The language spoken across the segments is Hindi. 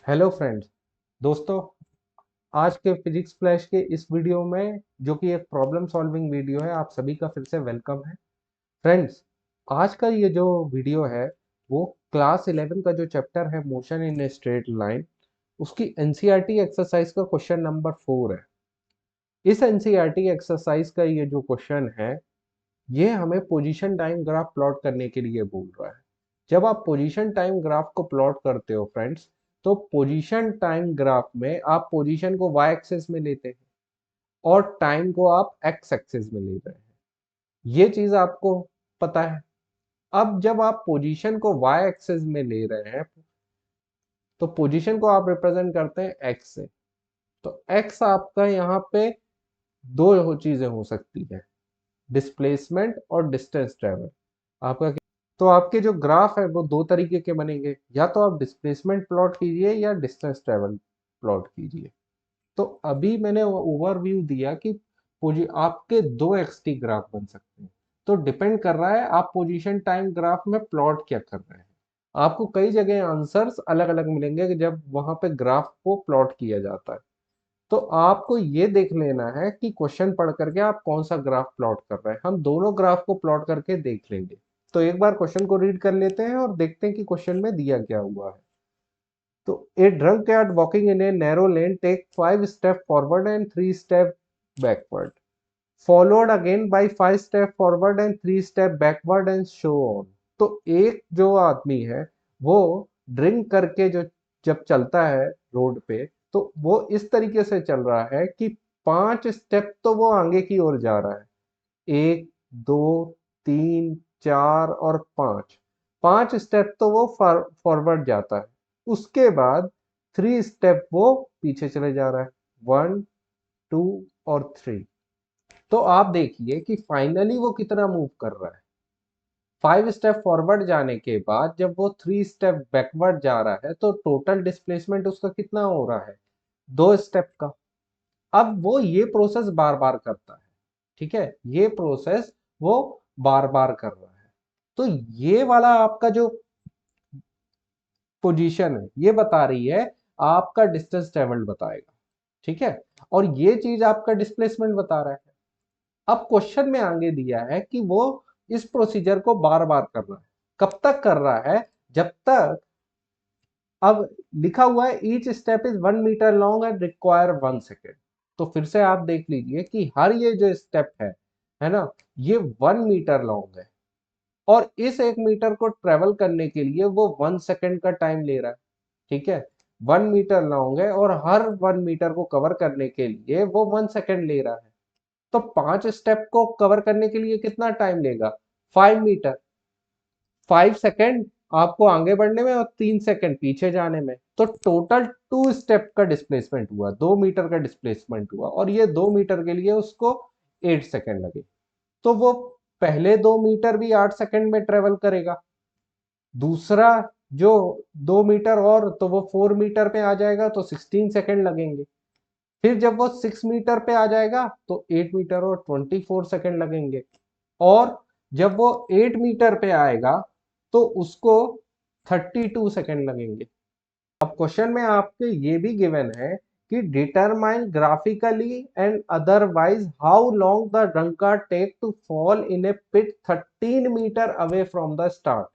Hello friends. दोस्तों, आज के फिजिक्स फ्लैश के इस वीडियो में जो कि एक प्रॉब्लम सॉल्विंग वीडियो है, आप सभी का फिर से वेलकम है। फ्रेंड्स, आज का ये जो वीडियो है वो क्लास 11 का जो चैप्टर है motion in a straight line, उसकी एनसीईआरटी एक्सरसाइज का क्वेश्चन नंबर 4 है। इस एनसीईआरटी एक्सरसाइज का ये जो क्वेश्चन है, ये हमें पोजीशन टाइम ग्राफ प्लॉट करने के लिए बोल रहा है। जब आप पोजीशन टाइम ग्राफ को प्लॉट करते हो फ्रेंड्स, तो पोजीशन टाइम ग्राफ में आप पोजीशन को वाई एक्सिस में लेते हैं और टाइम को आप एक्स एक्सिस में ले रहे हैं। ये चीज आपको पता है। अब जब आप पोजीशन को वाई एक्सिस में ले रहे हैं, तो पोजीशन को आप रिप्रेजेंट करते हैं एक्स से। तो एक्स आपका यहाँ पे दो चीजें हो सकती है, डिस्प्लेसमेंट और डिस्टेंस ट्रेवल। आपका तो आपके जो ग्राफ है वो दो तरीके के बनेंगे, या तो आप डिस्प्लेसमेंट प्लॉट कीजिए या डिस्टेंस ट्रेवल प्लॉट कीजिए। तो अभी मैंने ओवरव्यू दिया कि आपके दो एक्सटी ग्राफ बन सकते हैं। तो डिपेंड कर रहा है आप पोजीशन टाइम ग्राफ में प्लॉट क्या कर रहे हैं। आपको कई जगह आंसर्स अलग अलग मिलेंगे कि जब वहां पे ग्राफ को प्लॉट किया जाता है। तो आपको ये देख लेना है कि क्वेश्चन पढ़ करके आप कौन सा ग्राफ प्लॉट कर रहे हैं। हम दोनों ग्राफ को प्लॉट करके देख लेंगे। तो एक बार क्वेश्चन को रीड कर लेते हैं और देखते हैं कि क्वेश्चन में दिया क्या हुआ है। तो a drunk cat walking in a narrow lane take 5 step forward and 3 step backward, followed again by 5 step forward and 3 step backward and so on. तो एक जो आदमी है वो ड्रिंक करके जो जब चलता है रोड पे, तो वो इस तरीके से चल रहा है कि 5 स्टेप तो वो आगे की ओर जा रहा है। 1, 2, 3, 4 और 5। 5 स्टेप तो वो फॉरवर्ड जाता है। उसके बाद 3 स्टेप वो पीछे चले जा रहा है, 1, 2 और 3। तो आप देखिए कि फाइनली वो कितना मूव कर रहा है। 5 स्टेप फॉरवर्ड जाने के बाद जब वो 3 स्टेप बैकवर्ड जा रहा है, तो टोटल डिस्प्लेसमेंट उसका कितना हो रहा है, 2 स्टेप का। अब वो ये प्रोसेस बार बार करता है। ठीक है, ये प्रोसेस वो बार बार कर रहा है। तो ये वाला आपका जो पोजीशन है ये बता रही है, आपका डिस्टेंस ट्रेवल्ड बताएगा। ठीक है, और ये चीज आपका डिस्प्लेसमेंट बता रहा है। अब क्वेश्चन में आगे दिया है कि वो इस प्रोसीजर को बार बार कर रहा है। कब तक कर रहा है, जब तक, अब लिखा हुआ है each step is 1 metre long and require 1 second. तो फिर से आप देख लीजिए कि हर ये जो स्टेप है ना, ये 1 मीटर लॉन्ग है। और इस 1 मीटर को ट्रेवल करने के लिए वो 1 सेकेंड का टाइम ले रहा है। ठीक है, 1 मीटर लॉन्ग है और हर 1 मीटर को कवर करने के लिए वो 1 सेकेंड ले रहा है। तो 5 स्टेप को कवर करने के लिए कितना टाइम लेगा, 5 मीटर। 5 सेकेंड आपको आगे बढ़ने में और 3 सेकेंड पीछे जाने में। तो टोटल 2 स्टेप का डिस्प्लेसमेंट हुआ, 2 मीटर का डिस्प्लेसमेंट हुआ, और ये 2 मीटर के लिए उसको 8 सेकेंड लगे। तो वो पहले 2 मीटर भी 8 सेकेंड में ट्रेवल करेगा। दूसरा जो 2 मीटर और, तो वो 4 मीटर पे आ जाएगा, तो 16 सेकेंड लगेंगे। फिर जब वो 6 मीटर पे आ जाएगा तो 8 मीटर और 24 सेकेंड लगेंगे। और जब वो 8 मीटर पे आएगा तो उसको 32 सेकेंड लगेंगे। अब क्वेश्चन में आपके ये भी गिवन है कि determine graphically and otherwise how long the drunkard take to fall in a pit 13 metre away from the start.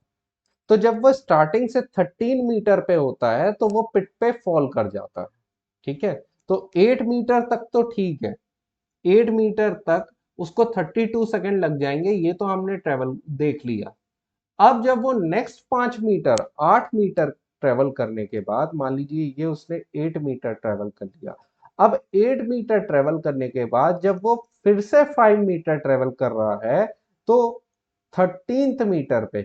तो जब वो स्टार्टिंग से 13 मीटर पे होता है तो वो पिट पे फॉल कर जाता है। ठीक है, तो 8 मीटर तक तो ठीक है। 8 मीटर तक उसको 32 सेकेंड लग जाएंगे, ये तो हमने ट्रेवल देख लिया। अब जब वो नेक्स्ट 5 मीटर, 8 मीटर ट्रेवल करने के बाद, मान लीजिए ये उसने 8 मीटर ट्रेवल कर लिया। अब 8 मीटर ट्रेवल करने के बाद जब वो फिर से 5 मीटर ट्रेवल कर रहा है, तो 13th मीटर पे,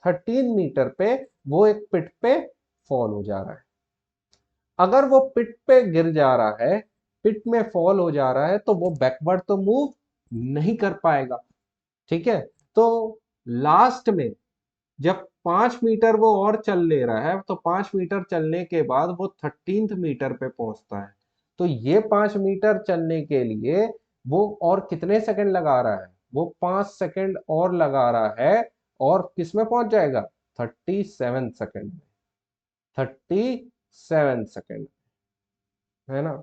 13 मीटर पे वो एक पिट पे फॉल हो जा रहा है। अगर वो पिट पे गिर जा रहा है, पिट में फॉल हो जा रहा है, तो वो बैकवर्ड तो मूव नहीं कर पाएगा। ठीक है, तो लास्ट में जब 5 मीटर वो और चल ले रहा है, तो 5 मीटर चलने के बाद वो 13th मीटर पे पहुंचता है। तो ये 5 मीटर चलने के लिए वो और कितने सेकंड लगा रहा है, वो 5 सेकंड और लगा रहा है। और किस में पहुंच जाएगा, 37 सेकंड में। सेकंड, है ना।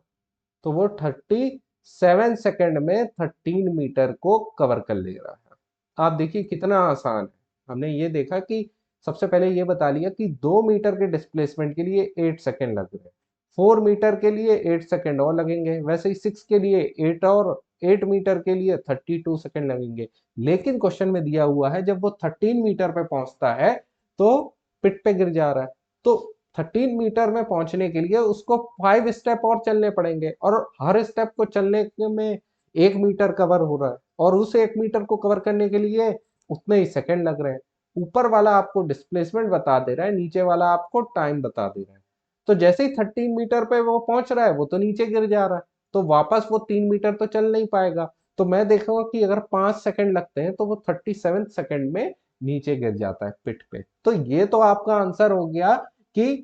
तो वो 37 सेकंड में 13 मीटर को कवर कर ले रहा है। आप देखिए कितना आसान है। हमने ये देखा कि सबसे पहले ये बता लिया कि 2 मीटर के डिस्प्लेसमेंट के लिए 8 सेकंड लग रहे हैं, 4 मीटर के लिए 8 सेकंड और लगेंगे, वैसे ही 6 के लिए 8 और 8 मीटर के लिए 32 सेकंड लगेंगे। लेकिन क्वेश्चन में दिया हुआ है जब वो 13 मीटर पे पहुंचता है तो पिट पे गिर जा रहा है। तो 13 मीटर में पहुंचने के लिए उसको 5 स्टेप और चलने पड़ेंगे, और हर स्टेप को चलने में 1 मीटर कवर हो रहा है, और उस 1 मीटर को कवर करने के लिए उतने ही सेकंड लग रहे हैं। ऊपर वाला आपको डिस्प्लेसमेंट बता दे रहा है, नीचे वाला आपको टाइम बता दे रहा है। तो जैसे ही 13 मीटर पे वो पहुंच रहा है वो तो नीचे गिर जा रहा है, तो वापस वो 3 मीटर तो चल नहीं पाएगा। तो मैं देखूंगा कि अगर 5 सेकंड लगते हैं तो वो 37 सेकंड में नीचे गिर जाता है पिट पे। तो ये तो आपका आंसर हो गया कि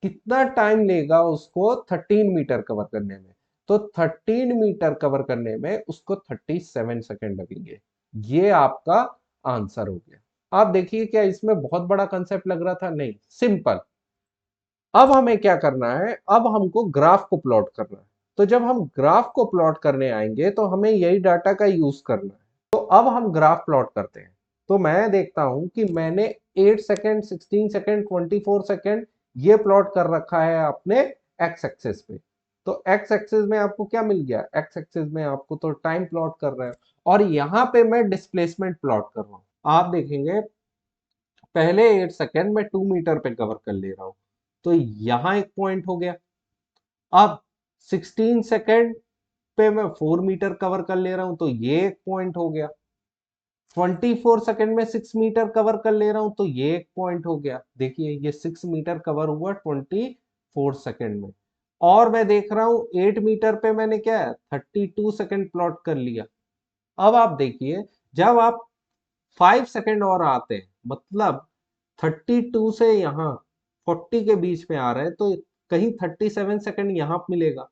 कितना टाइम लेगा उसको 13 मीटर कवर करने में। तो 13 मीटर कवर करने में उसको 37 सेकंड लगेंगे। ये आपका आंसर हो गया। आप देखिए क्या इसमें बहुत बड़ा कंसेप्ट लग रहा था? नहीं, सिंपल। अब हमें क्या करना है, अब हमको ग्राफ को प्लॉट करना है। तो जब हम ग्राफ को प्लॉट करने आएंगे तो हमें यही डाटा का यूज करना है। तो अब हम ग्राफ प्लॉट करते हैं। तो मैं देखता हूं कि मैंने 8 सेकंड, 16 सेकंड, 24 सेकंड ये प्लॉट कर रखा है अपने एक्स एक्सिस पे। तो एक्स एक्सिस में आपको क्या मिल गया? एक्स एक्सिस में आपको तो टाइम प्लॉट कर रहा है, और यहां पे मैं डिस्प्लेसमेंट प्लॉट कर रहा हूं। आप देखेंगे पहले 8 सेकंड में 2 मीटर पे कवर कर ले रहा हूं, तो यहां एक पॉइंट हो गया। अब 16 सेकंड पे मैं 4 मीटर कवर कर ले रहा हूं, तो ये एक पॉइंट हो गया। 24 सेकंड में 6 मीटर कवर कर ले रहा हूं, तो ये एक पॉइंट हो गया। देखिए ये 6 मीटर कवर हुआ 24 सेकंड में। और मैं देख रहा हूं 8 मीटर पे मैंने क्या है 32 सेकंड प्लॉट कर लिया। अब आप देखिए जब आप 5 सेकंड और आते हैं, मतलब 32 से यहाँ 40 के बीच में आ रहे हैं, तो कहीं 37 सेकंड यहाँ मिलेगा।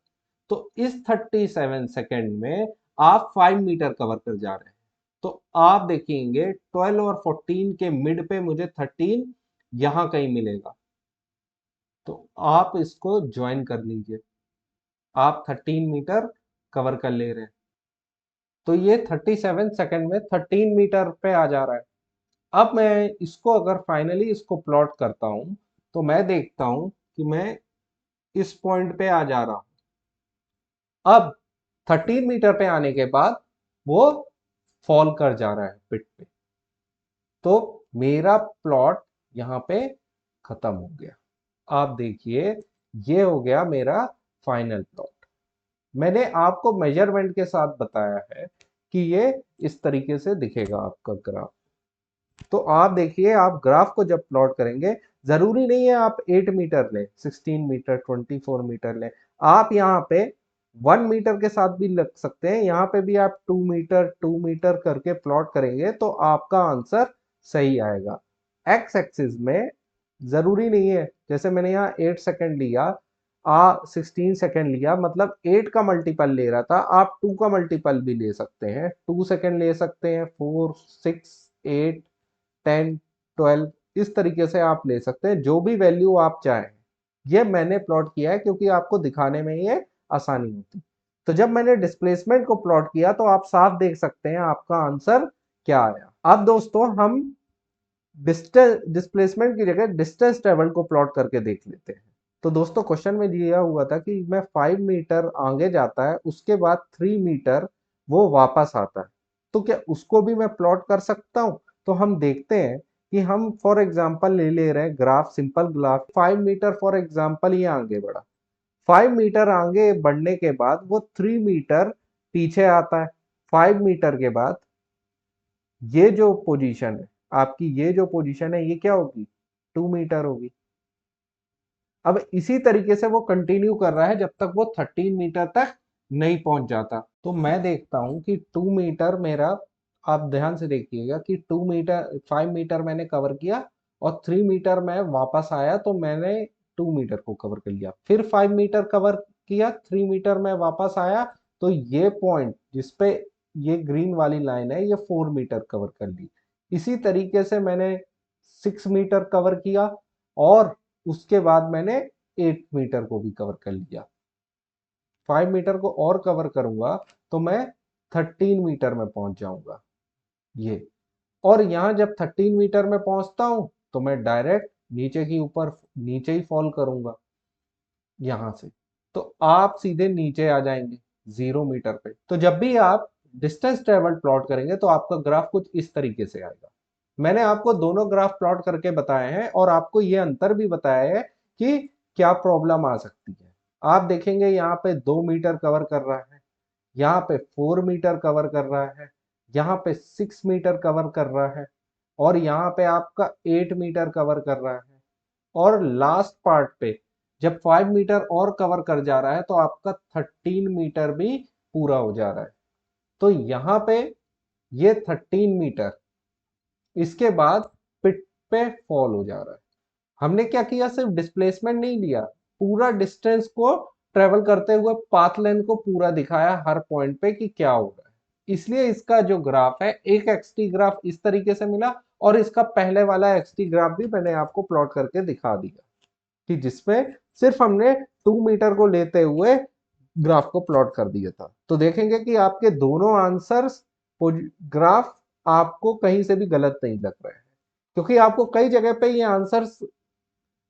तो इस 37 सेकंड में आप 5 मीटर कवर कर जा रहे हैं। तो आप देखेंगे 12 और 14 के मिड पे मुझे 13 यहां कहीं मिलेगा। तो आप इसको ज्वाइन कर लीजिए। आप 13 मीटर कवर कर ले रहे हैं, तो ये 37 सेकंड में 13 मीटर पे आ जा रहा है। अब मैं इसको अगर फाइनली इसको प्लॉट करता हूं तो मैं देखता हूं कि मैं इस पॉइंट पे आ जा रहा हूं। अब 13 मीटर पे आने के बाद वो फॉल कर जा रहा है पिट पे। तो मेरा प्लॉट यहाँ पे खत्म हो गया। आप देखिए ये हो गया मेरा फाइनल प्लॉट। मैंने आपको मेजरमेंट के साथ बताया है कि ये इस तरीके से दिखेगा आपका ग्राफ। तो आप देखिए आप ग्राफ को जब प्लॉट करेंगे, जरूरी नहीं है आप 8 मीटर लें, 16 मीटर, 24 मीटर लें। आप यहाँ पे 1 मीटर के साथ भी लग सकते हैं। यहाँ पे भी आप 2 मीटर 2 मीटर करके प्लॉट करेंगे तो आपका आंसर सही आएगा। एक्स एक्सिस में जरूरी नहीं है, जैसे मैंने यहाँ 8 सेकंड लिया, 16 सेकंड लिया, मतलब 8 का मल्टीपल ले रहा था, आप 2 का मल्टीपल भी ले सकते हैं, 2 सेकंड ले सकते हैं, 4, 6, 8, 10, 12, इस तरीके से आप ले सकते हैं, जो भी वैल्यू आप चाहें। ये मैंने प्लॉट किया है क्योंकि आपको दिखाने में ये आसानी होती। तो जब मैंने डिस्प्लेसमेंट को प्लॉट किया तो आप साफ देख सकते हैं आपका आंसर क्या आया। अब दोस्तों हम डिस्टेंस डिस्प्लेसमेंट की जगह डिस्टेंस ट्रेवल को प्लॉट करके देख लेते हैं। तो दोस्तों क्वेश्चन में दिया हुआ था कि मैं 5 मीटर आगे जाता है, उसके बाद 3 मीटर वो वापस आता है, तो क्या उसको भी मैं प्लॉट कर सकता हूं? तो हम देखते हैं कि हम फॉर एग्जांपल ले रहे हैं graph, simple graph. 5 metre for example ये आगे बढ़ा, 5 मीटर आगे बढ़ने के बाद वो 3 मीटर पीछे आता है। 5 मीटर के बाद ये जो पोजीशन है आपकी, ये जो पोजीशन है ये क्या होगी? 2 मीटर होगी। अब इसी तरीके से वो कंटिन्यू कर रहा है जब तक वो 13 मीटर तक नहीं पहुंच जाता। तो मैं देखता हूं कि 2 मीटर मेरा, आप ध्यान से देखिएगा कि 2 मीटर, 5 मीटर मैंने कवर किया और 3 मीटर मैं वापस आया, तो मैंने 2 मीटर को कवर कर लिया। फिर 5 मीटर कवर किया, 3 मीटर में वापस आया, तो ये पॉइंट जिसपे ये ग्रीन वाली लाइन है ये 4 मीटर कवर कर ली। इसी तरीके से मैंने 6 मीटर कवर किया और उसके बाद मैंने 8 मीटर को भी कवर कर लिया, 5 मीटर को और कवर करूंगा तो मैं 13 मीटर में पहुंच जाऊंगा ये। और यहां जब 13 मीटर में पहुंचता हूं तो मैं डायरेक्ट नीचे की ऊपर नीचे ही फॉल करूंगा यहां से, तो आप सीधे नीचे आ जाएंगे 0 मीटर पे। तो जब भी आप डिस्टेंस ट्रेवल प्लॉट करेंगे तो आपका ग्राफ कुछ इस तरीके से आएगा। मैंने आपको दोनों ग्राफ प्लॉट करके बताए हैं और आपको ये अंतर भी बताया है कि क्या प्रॉब्लम आ सकती है। आप देखेंगे यहाँ पे 2 मीटर कवर कर रहा है, यहाँ पे 4 मीटर कवर कर रहा है, यहाँ पे 6 मीटर कवर कर रहा है, और यहाँ पे आपका 8 मीटर कवर कर रहा है, और लास्ट पार्ट पे जब 5 मीटर और कवर कर जा रहा है तो आपका 13 मीटर भी पूरा हो जा रहा है। तो यहाँ पे ये 13 मीटर इसके बाद पिट पे फॉल हो जा रहा है। हमने क्या किया, सिर्फ डिस्प्लेसमेंट नहीं लिया, पूरा डिस्टेंस को ट्रेवल करते हुए पाथ लेंथ को पूरा दिखाया हर पॉइंट पे कि क्या हो रहा है। इसलिए इसका जो ग्राफ है, एक एक्सटी ग्राफ इस तरीके से मिला, और इसका पहले वाला एक्सटी ग्राफ भी मैंने आपको प्लॉट करके दिखा दिया कि जिसमें सिर्फ हमने 2 मीटर को लेते हुए ग्राफ को प्लॉट कर दिया था। तो देखेंगे कि आपके दोनों आंसर्स ग्राफ आपको कहीं से भी गलत नहीं लग रहे हैं, क्योंकि आपको कई जगह पे ये आंसर्स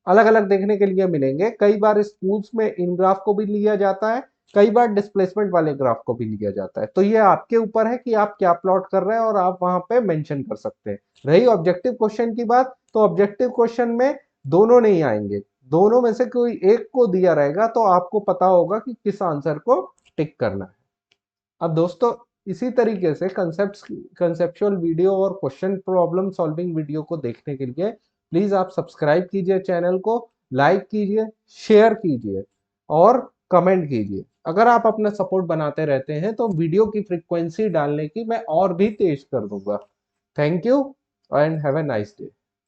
अलग अलग देखने के लिए मिलेंगे। कई बार स्कूल्स में इन ग्राफ को भी लिया जाता है, कई बार डिस्प्लेसमेंट वाले ग्राफ को भी लिया जाता है। तो ये आपके ऊपर है कि आप क्या प्लॉट कर रहे हैं और आप वहां पे मेंशन कर सकते हैं। रही ऑब्जेक्टिव क्वेश्चन की बात, तो ऑब्जेक्टिव क्वेश्चन में दोनों नहीं आएंगे, दोनों में से कोई एक को दिया रहेगा तो आपको पता होगा कि किस आंसर को टिक करना है। अब दोस्तों, इसी तरीके से कंसेप्चुअल वीडियो और क्वेश्चन प्रॉब्लम सॉल्विंग वीडियो को देखने के लिए प्लीज आप सब्सक्राइब कीजिए चैनल को, लाइक कीजिए, शेयर कीजिए और कमेंट कीजिए। अगर आप अपना सपोर्ट बनाते रहते हैं तो वीडियो की फ्रीक्वेंसी डालने की मैं और भी तेज कर दूंगा। Thank you and have a nice day.